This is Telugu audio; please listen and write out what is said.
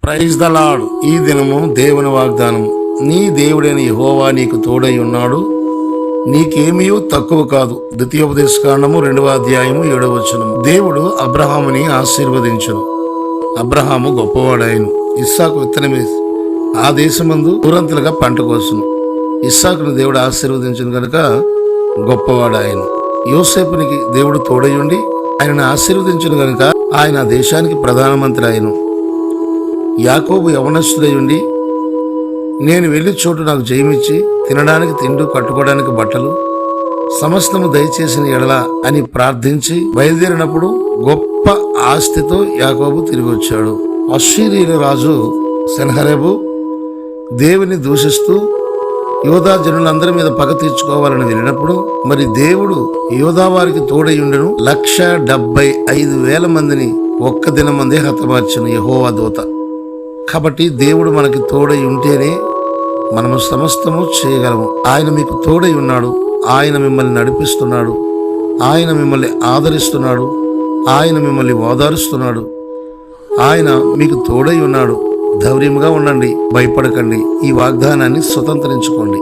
Praise the lord. ఈ దినము దేవుని వాగ్దానం. నీ దేవుడైన యెహోవా నీకు తోడై ఉన్నాడు, నీకేమీ తక్కువ కాదు. ద్వితీయోపదేశకాండము 2వ అధ్యాయము 7వ వచనము. దేవుడు అబ్రహాముని ఆశీర్వదించును. అబ్రహాము గొప్పవాడాయను. ఇస్సాకు విత్తనమేసి ఆ దేశమందు ఊరంతులుగా పంట కోసును. ఇస్సాకును దేవుడు ఆశీర్వదించును కనుక గొప్పవాడాయను. యోసేపునికి దేవుడు తోడయుండి ఆయనను ఆశీర్వదించును కనుక ఆయన దేశానికి ప్రధానమంత్రి ఆయను. యాకోబు యవనస్తుడై ఉండి నేను వెళ్ళి చోటు నాకు జయమిచ్చి తినడానికి తిండి, కట్టుకోవడానికి బట్టలు సమస్తము దయచేసిన ఎడల అని ప్రార్థించి బయలుదేరినప్పుడు గొప్ప ఆస్తితో యాకోబు తిరిగి వచ్చాడు. అశ్షూరీయుల రాజు సెన్హెరీబు దేవుని దూషిస్తూ యోధా జనులందరి మీద పగ తీర్చుకోవాలని వెళ్ళినప్పుడు మరి దేవుడు యోధా వారికి తోడయుండెను. 175,000 మందిని ఒక్క దినమందే హతమార్చిన యెహోవా దూత. కాబట్టి దేవుడు మనకి తోడై ఉంటేనే మనము సమస్తము చేయగలము. ఆయన మీకు తోడై ఉన్నాడు. ఆయన మిమ్మల్ని నడిపిస్తున్నాడు. ఆయన మిమ్మల్ని ఆదరిస్తున్నాడు. ఆయన మిమ్మల్ని ఓదారుస్తున్నాడు. ఆయన మీకు తోడై ఉన్నాడు. ధైర్యంగా ఉండండి, భయపడకండి. ఈ వాగ్దానాన్ని స్వతంత్రించుకోండి.